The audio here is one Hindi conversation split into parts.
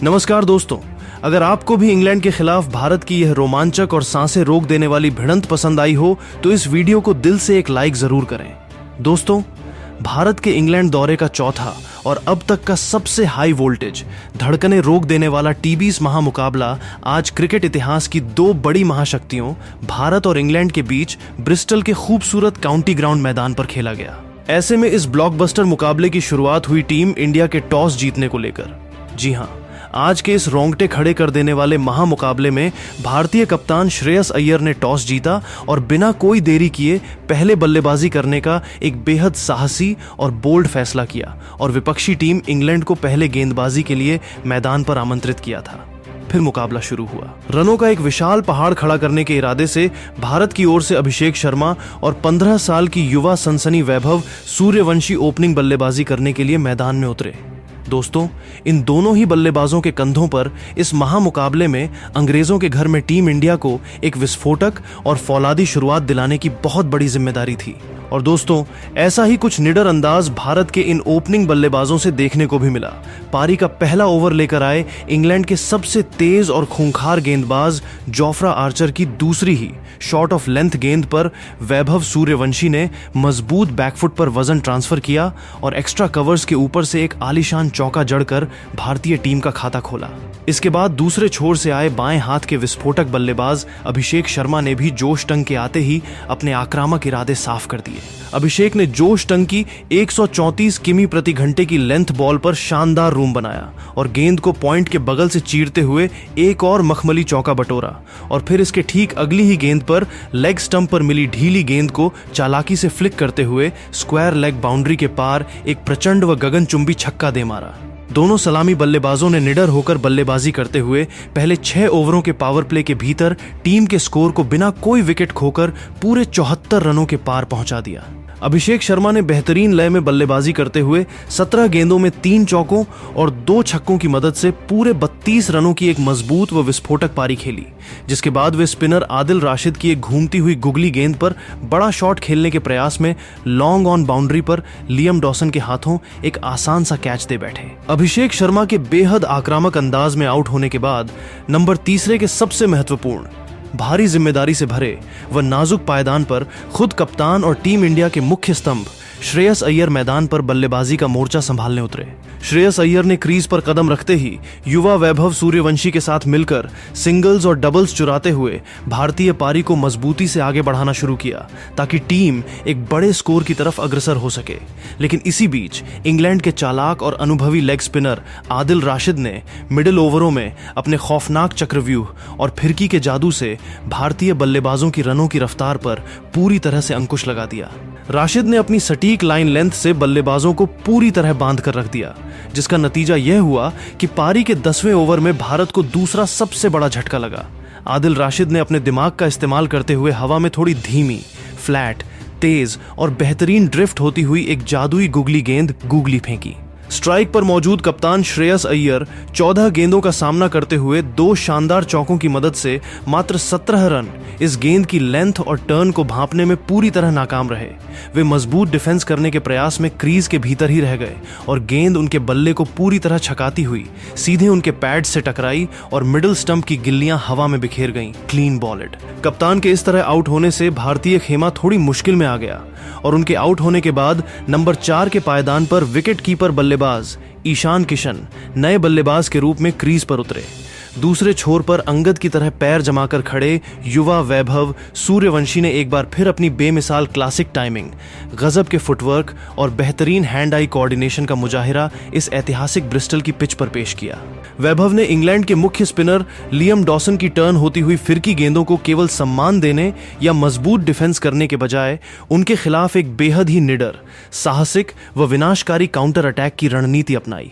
नमस्कार दोस्तों, अगर आपको भी इंग्लैंड के खिलाफ भारत की यह रोमांचक और सांसें रोक देने वाली भिड़ंत पसंद आई हो तो इस वीडियो को दिल से एक लाइक जरूर करें। दोस्तों, भारत के इंग्लैंड दौरे का चौथा और अब तक का सबसे हाई वोल्टेज धड़कने रोक देने वाला टी20 महामुकाबला आज क्रिकेट इतिहास की दो बड़ी महाशक्तियों भारत और इंग्लैंड के बीच ब्रिस्टल के खूबसूरत काउंटी ग्राउंड मैदान पर खेला गया। ऐसे में इस ब्लॉकबस्टर मुकाबले की शुरुआत हुई टीम इंडिया के टॉस जीतने को लेकर। जी हां, आज के इस रोंगटे खड़े कर देने वाले महामुकाबले में भारतीय कप्तान श्रेयस अय्यर ने टॉस जीता और बिना कोई देरी किए पहले बल्लेबाजी करने का एक बेहद साहसी और बोल्ड फैसला किया और विपक्षी टीम इंग्लैंड को पहले गेंदबाजी के लिए मैदान पर आमंत्रित किया था। फिर मुकाबला शुरू हुआ। रनों का एक विशाल पहाड़ खड़ा करने के इरादे से भारत की ओर से अभिषेक शर्मा और 15 साल की युवा सनसनी वैभव सूर्यवंशी ओपनिंग बल्लेबाजी करने के लिए मैदान में उतरे। दोस्तों, इन दोनों ही बल्लेबाजों के कंधों पर इस महामुकाबले में अंग्रेजों के घर में टीम इंडिया को एक विस्फोटक और फौलादी शुरुआत दिलाने की बहुत बड़ी जिम्मेदारी थी। और दोस्तों, ऐसा ही कुछ निडर अंदाज भारत के इन ओपनिंग बल्लेबाजों से देखने को भी मिला। पारी का पहला ओवर लेकर आए इंग्लैंड के सबसे तेज और खूंखार गेंदबाज जोफ्रा आर्चर की दूसरी ही शॉर्ट ऑफ लेंथ गेंद पर वैभव सूर्यवंशी ने मजबूत बैकफुट पर वजन ट्रांसफर किया और एक्स्ट्रा कवर्स के ऊपर से एक आलीशान चौका जड़कर भारतीय टीम का खाता खोला। इसके बाद दूसरे छोर से आए बाएं हाथ के विस्फोटक बल्लेबाज अभिषेक शर्मा ने भी जोश टंग के आते ही अपने आक्रामक इरादे साफ कर दिए। अभिषेक ने जोश टंग की 134 किमी प्रति घंटे की लेंथ बॉल पर शानदार रूम बनाया और गेंद को पॉइंट के बगल से चीरते हुए एक और मखमली चौका बटोरा और फिर इसके ठीक अगली ही गेंद पर लेग स्टंप पर मिली ढीली गेंद को चालाकी से फ्लिक करते हुए स्क्वायर लेग बाउंड्री के पार एक प्रचंड व गगनचुंबी छक्का दे मारा। दोनों सलामी बल्लेबाजों ने निडर होकर बल्लेबाजी करते हुए पहले 6 ओवरों के पावर प्ले के भीतर टीम के स्कोर को बिना कोई विकेट खोकर पूरे 74 रनों के पार पहुंचा दिया। अभिषेक शर्मा ने बेहतरीन लय में बल्लेबाजी करते हुए 17 गेंदों में 3 चौकों और 2 छक्कों की मदद से पूरे 32 रनों की एक मजबूत व विस्फोटक पारी खेली, जिसके बाद वे स्पिनर आदिल राशिद की एक घूमती हुई गुगली गेंद पर बड़ा शॉट खेलने के प्रयास में लॉन्ग ऑन बाउंड्री पर लियम डॉसन के हाथों एक आसान सा कैच दे बैठे। अभिषेक शर्मा के बेहद आक्रामक अंदाज में आउट होने के बाद नंबर 3 के सबसे महत्वपूर्ण, भारी जिम्मेदारी से भरे व नाजुक पायदान पर खुद कप्तान और टीम इंडिया के मुख्य स्तंभ श्रेयस अय्यर मैदान पर बल्लेबाजी का मोर्चा संभालने उतरे। श्रेयस अय्यर ने क्रीज पर कदम रखते ही युवा वैभव सूर्यवंशी के साथ मिलकर सिंगल्स और डबल्स चुराते हुए भारतीय पारी को मजबूती से आगे बढ़ाना शुरू किया ताकि टीम एक बड़े स्कोर की तरफ अग्रसर हो सके। लेकिन इसी बीच इंग्लैंड के चालाक और अनुभवी लेग स्पिनर आदिल राशिद ने मिडिल ओवरों में अपने खौफनाक चक्रव्यूह और फिरकी के जादू से भारतीय बल्लेबाजों की रनों की रफ्तार पर पूरी तरह से अंकुश लगा दिया। राशिद ने अपनी सटीक लाइन लेंथ से बल्लेबाजों को पूरी तरह बांध कर रख दिया, जिसका नतीजा यह हुआ कि पारी के 10वें ओवर में भारत को दूसरा सबसे बड़ा झटका लगा। आदिल राशिद ने अपने दिमाग का इस्तेमाल करते हुए हवा में थोड़ी धीमी, फ्लैट, तेज और बेहतरीन ड्रिफ्ट होती हुई एक जादुई गुगली गेंद गूगली फेंकी। स्ट्राइक पर मौजूद कप्तान श्रेयस अय्यर 14 गेंदों का सामना करते हुए 2 शानदार चौकों की मदद से मात्र 17 रन इस गेंद की लेंथ और टर्न को भांपने में पूरी तरह नाकाम रहे। वे मजबूत डिफेंस करने के प्रयास में क्रीज के भीतर ही रह गए और गेंद उनके बल्ले को पूरी तरह छकाती हुई सीधे उनके पैड से टकराई और मिडिल स्टंप की गिल्लियां हवा में बिखेर गईं। Clean bowled. कप्तान के इस तरह आउट होने से भारतीय खेमा थोड़ी मुश्किल में आ गया और उनके आउट होने के बाद नंबर 4 के पायदान पर विकेट कीपर बल्लेबाज ईशान किशन नए बल्लेबाज के रूप में क्रीज पर उतरे। दूसरे छोर पर अंगद की तरह पैर जमाकर खड़े युवा वैभव सूर्यवंशी ने एक बार फिर अपनी बेमिसाल क्लासिक टाइमिंग, गजब के फुटवर्क और बेहतरीन हैंड आई कोऑर्डिनेशन का मुजाहिरा इस ऐतिहासिक ब्रिस्टल की पिच पर पेश किया। वैभव ने इंग्लैंड के मुख्य स्पिनर लियम डॉसन की टर्न होती हुई फिरकी गेंदों को केवल सम्मान देने या मजबूत डिफेंस करने के बजाय उनके खिलाफ एक बेहद ही निडर, साहसिक व विनाशकारी काउंटर अटैक की रणनीति अपनाई।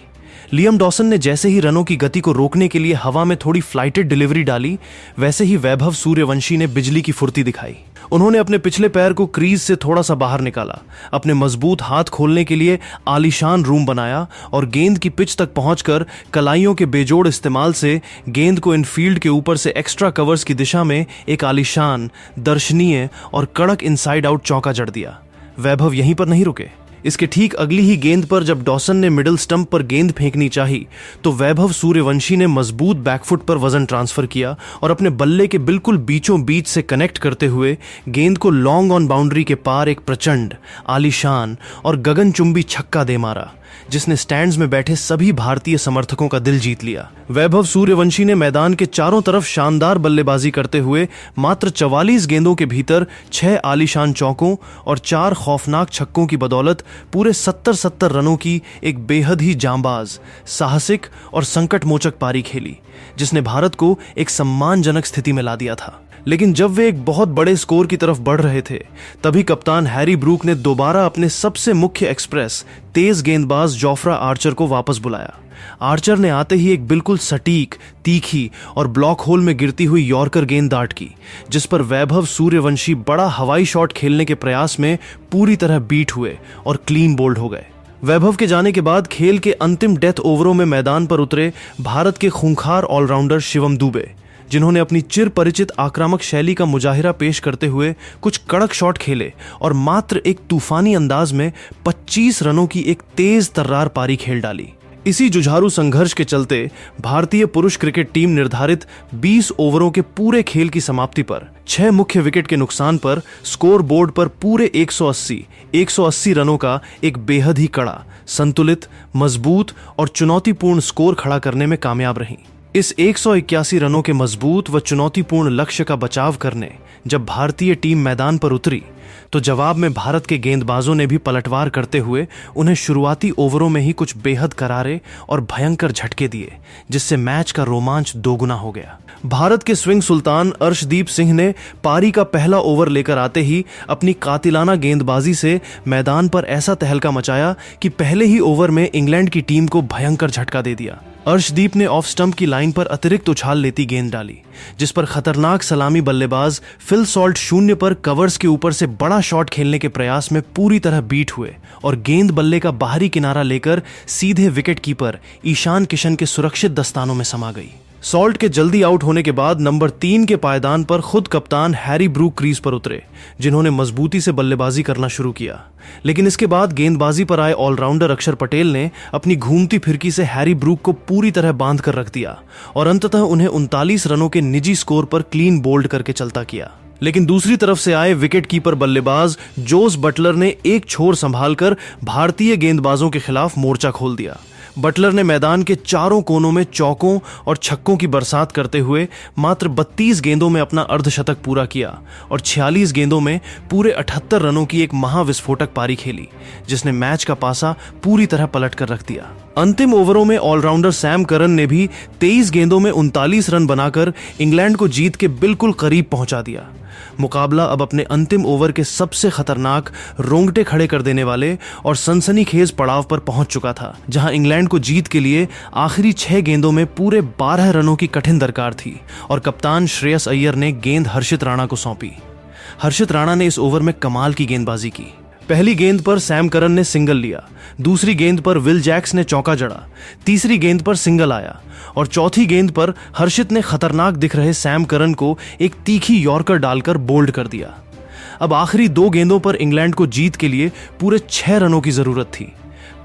लियम डॉसन ने जैसे ही रनों की गति को रोकने के लिए हवा में थोड़ी फ्लाइटेड डिलीवरी डाली, वैसे ही वैभव सूर्यवंशी ने बिजली की फुर्ती दिखाई। उन्होंने अपने पिछले पैर को क्रीज से थोड़ा सा बाहर निकाला, अपने मजबूत हाथ खोलने के लिए आलीशान रूम बनाया और गेंद की पिच तक पहुंचकर कलाइयों के बेजोड़ इस्तेमाल से गेंद को इनफील्ड के ऊपर से एक्स्ट्रा कवर्स की दिशा में एक आलीशान, दर्शनीय और कड़क इनसाइड आउट चौका जड़ दिया। वैभव यहीं पर नहीं रुके। इसके ठीक अगली ही गेंद पर जब डॉसन ने मिडिल स्टंप पर गेंद फेंकनी चाही तो वैभव सूर्यवंशी ने मजबूत बैकफुट पर वजन ट्रांसफर किया और अपने बल्ले के बिल्कुल बीचों बीच से कनेक्ट करते हुए गेंद को लॉन्ग ऑन बाउंड्री के पार एक प्रचंड, आलीशान और गगनचुंबी छक्का दे मारा, जिसने स्टैंड्स में बैठे सभी भारतीय समर्थकों का दिल जीत लिया। वैभव सूर्यवंशी ने मैदान के चारों तरफ शानदार बल्लेबाजी करते हुए मात्र 44 गेंदों के भीतर 6 आलीशान चौकों और 4 खौफनाक छक्कों की बदौलत पूरे 70 रनों की एक बेहद ही जांबाज, साहसिक और संकटमोचक पारी खेली, जिसने भारत को एक सम्मानजनक स्थिति में ला दिया था। लेकिन जब वे एक बहुत बड़े स्कोर की तरफ बढ़ रहे थे, तभी कप्तान हैरी ब्रूक ने दोबारा अपने सबसे मुख्य एक्सप्रेस तेज गेंदबाज जोफ्रा आर्चर को वापस बुलाया। आर्चर ने आते ही एक बिल्कुल सटीक, तीखी और ब्लॉक होल में गिरती हुई यॉर्कर गेंद दाट की, जिस पर वैभव सूर्यवंशी बड़ा हवाई शॉट खेलने के प्रयास में पूरी तरह बीट हुए और क्लीन बोल्ड हो गए। वैभव के जाने के बाद खेल के अंतिम डेथ ओवरों में मैदान पर उतरे भारत के खूंखार ऑलराउंडर शिवम दुबे, जिन्होंने अपनी चिर परिचित आक्रामक शैली का मुजाहिरा पेश करते हुए कुछ कड़क शॉट खेले और मात्र एक तूफानी अंदाज में 25 रनों की एक तेज तर्रार पारी खेल डाली। इसी जुझारू संघर्ष के चलते भारतीय पुरुष क्रिकेट टीम निर्धारित 20 ओवरों के पूरे खेल की समाप्ति पर 6 मुख्य विकेट के नुकसान पर स्कोर बोर्ड पर पूरे 180 रनों का एक बेहद ही कड़ा, संतुलित, मजबूत और चुनौतीपूर्ण स्कोर खड़ा करने में कामयाब रही। इस 181 रनों के मजबूत व चुनौतीपूर्ण लक्ष्य का बचाव करने जब भारतीय टीम मैदान पर उतरी तो जवाब में भारत के गेंदबाजों ने भी पलटवार करते हुए उन्हें शुरुआती ओवरों में ही कुछ बेहद करारे और भयंकर झटके दिए, जिससे मैच का रोमांच दोगुना हो गया। भारत के स्विंग सुल्तान अर्शदीप सिंह ने पारी का पहला ओवर लेकर आते ही अपनी कातिलाना गेंदबाजी से मैदान पर ऐसा तहलका मचाया कि पहले ही ओवर में इंग्लैंड की टीम को भयंकर झटका दे दिया। अर्शदीप ने ऑफ स्टंप की लाइन पर अतिरिक्त उछाल लेती गेंद डाली, जिस पर खतरनाक सलामी बल्लेबाज फिल सॉल्ट शून्य पर कवर्स के ऊपर से बड़ा शॉट खेलने के प्रयास में पूरी तरह बीट हुए और गेंद बल्ले का बाहरी किनारा लेकर सीधे विकेट कीपर ईशान किशन के सुरक्षित दस्तानों में समा गई। सॉल्ट के जल्दी आउट होने के बाद नंबर 3 के पायदान पर खुद कप्तान हैरी ब्रूक क्रीज पर उतरे, जिन्होंने मजबूती से बल्लेबाजी करना शुरू किया। लेकिन इसके बाद गेंदबाजी पर आए ऑलराउंडर अक्षर पटेल ने अपनी घूमती फिरकी से हैरी ब्रूक को पूरी तरह बांध कर रख दिया और अंततः उन्हें 39 रनों के निजी स्कोर पर क्लीन बोल्ड करके चलता किया। लेकिन दूसरी तरफ से आए विकेट कीपर बल्लेबाज जोस बटलर ने एक छोर संभालकर भारतीय गेंदबाजों के खिलाफ मोर्चा खोल दिया। बटलर ने मैदान के चारों कोनों में चौकों और छक्कों की बरसात करते हुए मात्र 32 गेंदों में अपना अर्धशतक पूरा किया और 46 गेंदों में पूरे 78 रनों की एक महाविस्फोटक पारी खेली, जिसने मैच का पासा पूरी तरह पलट कर रख दिया। अंतिम ओवरों में ऑलराउंडर सैम करन ने भी 23 गेंदों में 39 रन बनाकर इंग्लैंड को जीत के बिल्कुल करीब पहुंचा दिया। मुकाबला अब अपने अंतिम ओवर के सबसे खतरनाक, रोंगटे खड़े कर देने वाले और सनसनीखेज पड़ाव पर पहुंच चुका था, जहां इंग्लैंड को जीत के लिए आखिरी 6 गेंदों में पूरे 12 रनों की कठिन दरकार थी और कप्तान श्रेयस अय्यर ने गेंद हर्षित राणा को सौंपी। हर्षित राणा ने इस ओवर में कमाल की गेंदबाजी की। पहली गेंद पर सैम करन ने सिंगल लिया, दूसरी गेंद पर विल जैक्स ने चौका जड़ा, तीसरी गेंद पर सिंगल आया और चौथी गेंद पर हर्षित ने खतरनाक दिख रहे सैम करन को एक तीखी यॉर्कर डालकर बोल्ड कर दिया। अब आखिरी 2 गेंदों पर इंग्लैंड को जीत के लिए पूरे 6 रनों की जरूरत थी।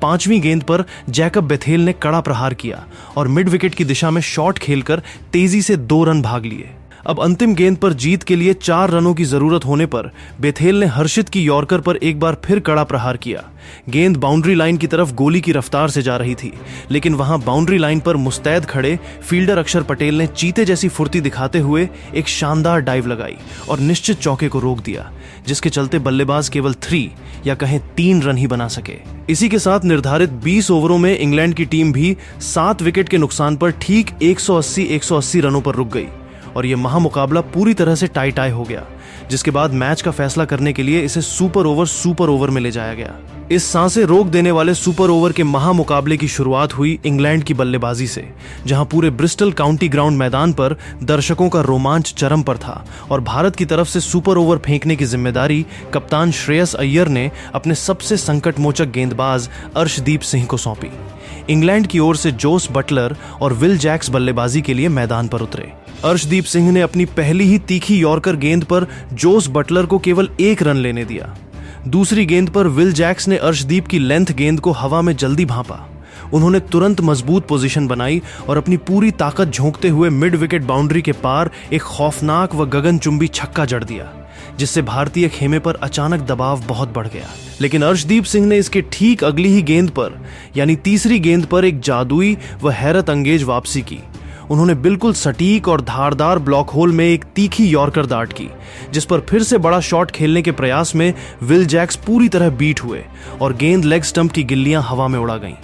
5वीं गेंद पर जैकब बेथेल ने कड़ा प्रहार किया और मिड विकेट की दिशा में शॉट खेलकर तेजी से 2 रन भाग लिए। अब अंतिम गेंद पर जीत के लिए 4 रनों की जरूरत होने पर बेथेल ने हर्षित की यॉर्कर पर एक बार फिर कड़ा प्रहार किया। गेंद बाउंड्री लाइन की तरफ गोली की रफ्तार से जा रही थी, लेकिन वहां बाउंड्री लाइन पर मुस्तैद खड़े फील्डर अक्षर पटेल ने चीते जैसी फुर्ती दिखाते हुए एक शानदार डाइव लगाई और निश्चित चौके को रोक दिया, जिसके चलते बल्लेबाज केवल 3 या कहें 3 रन ही बना सके। इसी के साथ निर्धारित 20 ओवरों में इंग्लैंड की टीम भी 7 विकेट के नुकसान पर ठीक 180 रनों पर रुक गई और यह महामुकाबला पूरी तरह से टाई हो गया, जिसके बाद मैच का फैसला करने के लिए इसे सुपर ओवर में ले जाया गया। इस सांसें रोक देने वाले सुपर ओवर के महामुकाबले की शुरुआत हुई इंग्लैंड की बल्लेबाजी से, जहां पूरे ब्रिस्टल काउंटी ग्राउंड मैदान पर दर्शकों का रोमांच चरम पर था और भारत की तरफ से सुपर ओवर फेंकने की जिम्मेदारी कप्तान श्रेयस अय्यर ने अपने सबसे संकटमोचक गेंदबाज अर्शदीप सिंह को सौंपी। इंग्लैंड की ओर से जोस बटलर और विल जैक्स बल्लेबाजी के लिए मैदान पर उतरे। अर्शदीप सिंह ने अपनी पहली ही तीखी यॉर्कर गेंद पर जोस बटलर को केवल 1 रन लेने दिया। दूसरी गेंद पर विल जैक्स ने अर्शदीप की लेंथ गेंद को हवा में जल्दी भांपा। उन्होंने तुरंत मजबूत पोजीशन बनाई और अपनी पूरी ताकत झोंकते हुए मिड विकेट बाउंड्री के पार एक खौफनाक व गगनचुंबी छक्का जड़ दिया, जिससे भारतीय खेमे पर अचानक दबाव बहुत बढ़ गया। लेकिन अर्शदीप सिंह ने इसके ठीक अगली ही गेंद पर यानी तीसरी गेंद पर एक जादुई व हैरत अंगेज वापसी की। उन्होंने बिल्कुल सटीक और धारदार ब्लॉक होल में एक तीखी यॉर्कर दाट की, जिस पर फिर से बड़ा शॉट खेलने के प्रयास में विल जैक्स पूरी तरह बीट हुए और गेंद लेग स्टंप की गिल्लियां हवा में उड़ा गईं।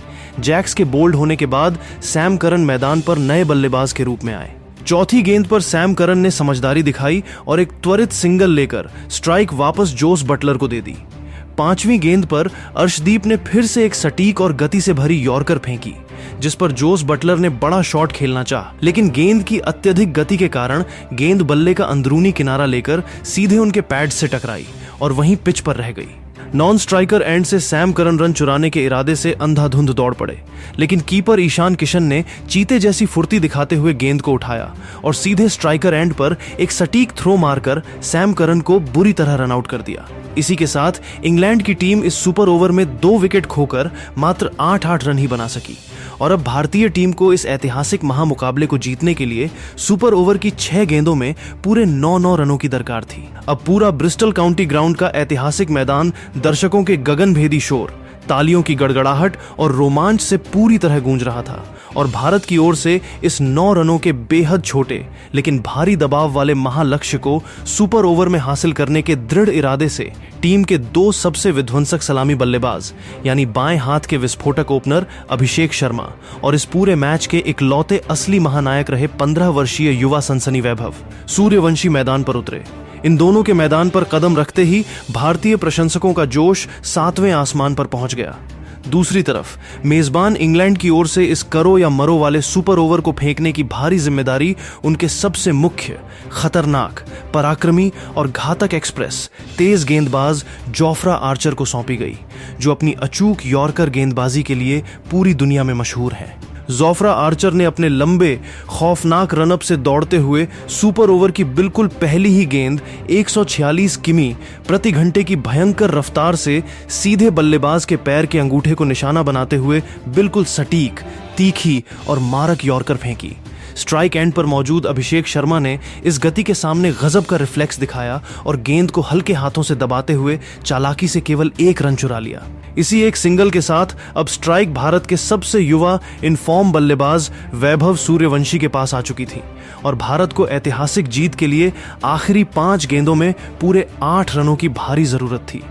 जैक्स के बोल्ड होने के बाद सैम करन मैदान पर नए बल्लेबाज के रूप में आए। चौथी गेंद पर सैम करन ने समझदारी दिखाई और एक त्वरित सिंगल लेकर स्ट्राइक वापस जोस बटलर को दे दी। पांचवीं गेंद पर अर्शदीप ने फिर से एक सटीक और गति से भरी यॉर्कर फेंकी, जिस पर जोस बटलर ने बड़ा शॉट खेलना चाहा, लेकिन गेंद की अत्यधिक गति के कारण गेंद बल्ले का अंदरूनी किनारा लेकर सीधे उनके पैड से टकराई और वहीं पिच पर रह गई। नॉन स्ट्राइकर एंड से सैम करन रन चुराने के इरादे से अंधाधुंध दौड़ पड़े, लेकिन कीपर ईशान किशन ने चीते जैसी फुर्ती दिखाते हुए गेंद को उठाया और सीधे स्ट्राइकर एंड पर एक सटीक थ्रो मारकर सैम करन को बुरी तरह रन आउट कर दिया। इसी के साथ इंग्लैंड की टीम इस सुपर ओवर में 2 विकेट खोकर मात्र 8-8 रन ही बना सकी और अब भारतीय टीम को इस ऐतिहासिक महामुकाबले को जीतने के लिए सुपर ओवर की 6 गेंदों में पूरे 9-9 रनों की दरकार थी। अब पूरा ब्रिस्टल काउंटी ग्राउंड का ऐतिहासिक मैदान दर्शकों के गगनभेदी शोर, तालियों की गड़गड़ाहट और रोमांच से पूरी तरह गूंज रहा था और भारत की ओर से इस 9 रनों के बेहद छोटे लेकिन भारी दबाव वाले महालक्ष्य को सुपर ओवर में हासिल करने के दृढ़ इरादे से टीम के 2 सबसे विध्वंसक सलामी बल्लेबाज यानी बाएं हाथ के विस्फोटक ओपनर अभिषेक शर्मा और इस पूरे मैच के इकलौते असली महानायक रहे 15 वर्षीय युवा सनसनी वैभव सूर्यवंशी मैदान पर उतरे। इन दोनों के मैदान पर कदम रखते ही भारतीय प्रशंसकों का जोश 7वें आसमान पर पहुंच गया। दूसरी तरफ मेजबान इंग्लैंड की ओर से इस करो या मरो वाले सुपर ओवर को फेंकने की भारी जिम्मेदारी उनके सबसे मुख्य, खतरनाक, पराक्रमी और घातक एक्सप्रेस तेज गेंदबाज जोफ्रा आर्चर को सौंपी गई, जो अपनी अचूक यॉर्कर गेंदबाजी के लिए पूरी दुनिया में मशहूर है। जोफ्रा आर्चर ने अपने लंबे खौफनाक रनअप से दौड़ते हुए सुपर ओवर की बिल्कुल पहली ही गेंद 146 किमी प्रति घंटे की भयंकर रफ्तार से सीधे बल्लेबाज के पैर के अंगूठे को निशाना बनाते हुए बिल्कुल सटीक, तीखी और मारक यॉर्कर फेंकी। स्ट्राइक एंड पर मौजूद अभिषेक शर्मा ने इस गति के सामने गजब का रिफ्लेक्स दिखाया और गेंद को हल्के हाथों से दबाते हुए चालाकी से केवल 1 रन चुरा लिया। इसी एक सिंगल के साथ अब स्ट्राइक भारत के सबसे युवा इनफॉर्म बल्लेबाज वैभव सूर्यवंशी के पास आ चुकी थी और भारत को ऐतिहासिक जीत के लिए आखिरी 5 गेंदों में पूरे 8 रनों की भारी जरूरत थी।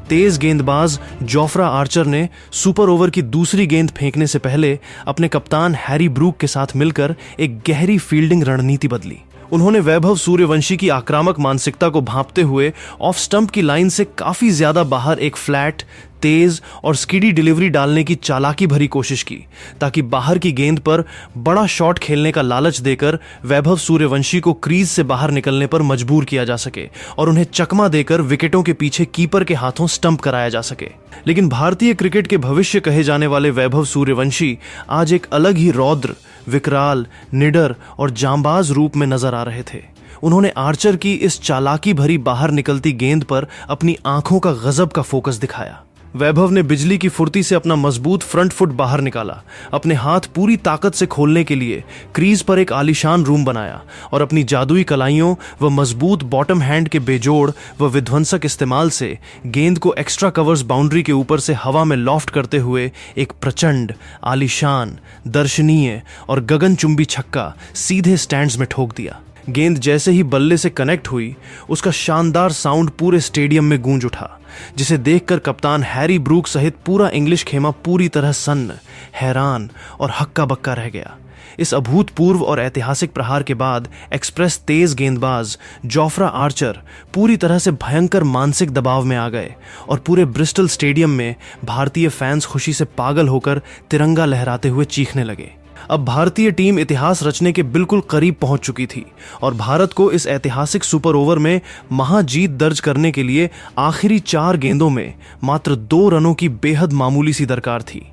तेज गेंदबाज जोफ्रा आर्चर ने सुपर ओवर की दूसरी गेंद फेंकने से पहले अपने कप्तान हैरी ब्रूक के साथ मिलकर एक गहरी फील्डिंग रणनीति बदली। उन्होंने वैभव सूर्यवंशी की आक्रामक मानसिकता को भांपते हुए ऑफ स्टंप की लाइन से काफी ज्यादा बाहर एक फ्लैट, तेज और स्किडी डिलीवरी डालने की चालाकी भरी कोशिश की, ताकि बाहर की गेंद पर बड़ा शॉट खेलने का लालच देकर वैभव सूर्यवंशी को क्रीज से बाहर निकलने पर मजबूर किया जा सके और उन्हें चकमा देकर विकेटों के पीछे कीपर के हाथों स्टंप कराया जा सके। लेकिन भारतीय क्रिकेट के भविष्य कहे जाने वाले वैभव सूर्यवंशी आज एक अलग ही रौद्र, विकराल, निडर और जांबाज रूप में नजर आ रहे थे। उन्होंने आर्चर की इस चालाकी भरी बाहर निकलती गेंद पर अपनी आंखों का गजब का फोकस दिखाया। वैभव ने बिजली की फुर्ती से अपना मजबूत फ्रंट फुट बाहर निकाला, अपने हाथ पूरी ताकत से खोलने के लिए क्रीज पर एक आलीशान रूम बनाया और अपनी जादुई कलाइयों व मजबूत बॉटम हैंड के बेजोड़ व विध्वंसक इस्तेमाल से गेंद को एक्स्ट्रा कवर्स बाउंड्री के ऊपर से हवा में लॉफ्ट करते हुए एक प्रचंड, आलीशान, दर्शनीय और गगनचुंबी छक्का सीधे स्टैंड्स में ठोक दिया। गेंद जैसे ही बल्ले से कनेक्ट हुई, उसका शानदार साउंड पूरे स्टेडियम में गूंज उठा, जिसे देखकर कप्तान हैरी ब्रूक सहित पूरा इंग्लिश खेमा पूरी तरह सन्न, हैरान और हक्का बक्का रह गया। इस अभूतपूर्व और ऐतिहासिक प्रहार के बाद एक्सप्रेस तेज गेंदबाज जोफ्रा आर्चर पूरी तरह से भयंकर मानसिक दबाव में आ गए और पूरे ब्रिस्टल स्टेडियम में भारतीय फैंस खुशी से पागल होकर तिरंगा लहराते हुए चीखने लगे। अब भारतीय टीम इतिहास रचने के बिल्कुल करीब पहुंच चुकी थी और भारत को इस ऐतिहासिक सुपर ओवर में महाजीत दर्ज करने के लिए आखिरी 4 गेंदों में मात्र 2 रनों की बेहद मामूली सी दरकार थी।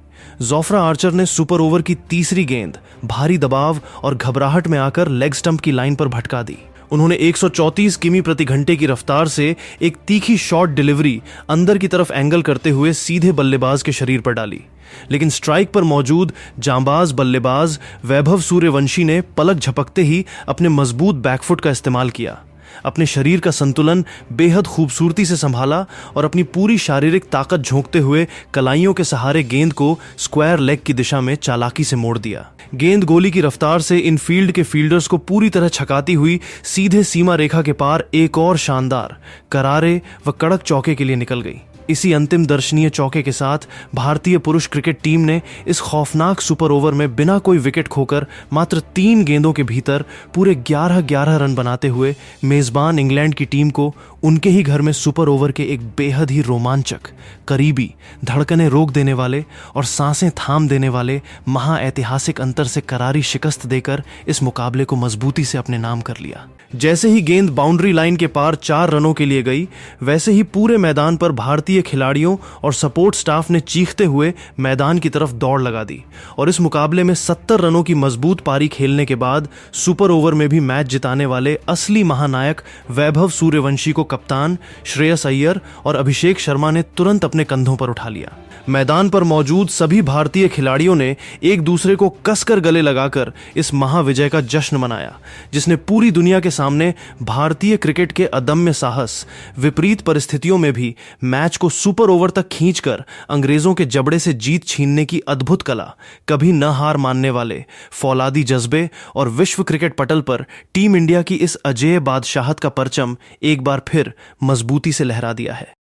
जोफ्रा आर्चर ने सुपर ओवर की तीसरी गेंद भारी दबाव और घबराहट में आकर लेग स्टंप की लाइन पर भटका दी। उन्होंने 134 किमी प्रति घंटे की रफ्तार से एक तीखी शॉट डिलीवरी अंदर की तरफ एंगल करते हुए सीधे बल्लेबाज के शरीर पर डाली, लेकिन स्ट्राइक पर मौजूद जांबाज बल्लेबाज वैभव सूर्यवंशी ने पलक झपकते ही अपने मजबूत बैकफुट का इस्तेमाल किया, अपने शरीर का संतुलन बेहद खूबसूरती से संभाला और अपनी पूरी शारीरिक ताकत झोंकते हुए कलाइयों के सहारे गेंद को स्क्वायर लेग की दिशा में चालाकी से मोड़ दिया। गेंद गोली की रफ्तार से इन फील्ड के फील्डर्स को पूरी तरह छकाती हुई सीधे सीमा रेखा के पार एक और शानदार, करारे व कड़क चौके के लिए निकल गई। इसी अंतिम दर्शनीय चौके के साथ भारतीय पुरुष क्रिकेट टीम ने इस खौफनाक सुपर ओवर में बिना कोई विकेट खोकर मात्र 3 गेंदों के भीतर पूरे 11 रन बनाते हुए मेजबान इंग्लैंड की टीम को उनके ही घर में सुपर ओवर के एक बेहद ही रोमांचक, करीबी, धड़कनें रोक देने वाले और सांसें थाम देने वाले महाऐतिहासिक अंतर से करारी शिकस्त देकर इस मुकाबले को मजबूती से अपने नाम कर लिया। जैसे ही गेंद बाउंड्री लाइन के पार 4 रनों के लिए गई, वैसे ही पूरे मैदान पर भारतीय खिलाड़ियों और सपोर्ट स्टाफ ने चीखते हुए मैदान की तरफ दौड़ लगा दी और इस मुकाबले में 70 रनों की मजबूत पारी खेलने के बाद सुपर ओवर में भी मैच जिताने वाले असली महानायक वैभव सूर्यवंशी को कप्तान श्रेयस अय्यर और अभिषेक शर्मा ने तुरंत अपने कंधों पर उठा लिया। मैदान पर मौजूद सभी भारतीय खिलाड़ियों ने एक दूसरे को कसकर गले लगाकर इस महाविजय का जश्न मनाया, जिसने पूरी दुनिया के सामने भारतीय क्रिकेट के अदम्य साहस, विपरीत परिस्थितियों में भी मैच को सुपर ओवर तक खींचकर अंग्रेजों के जबड़े से जीत छीनने की अद्भुत कला, कभी न हार मानने वाले फौलादी जज्बे और विश्व क्रिकेट पटल पर टीम इंडिया की इस अजेय बादशाहत का परचम एक बार फिर मजबूती से लहरा दिया है।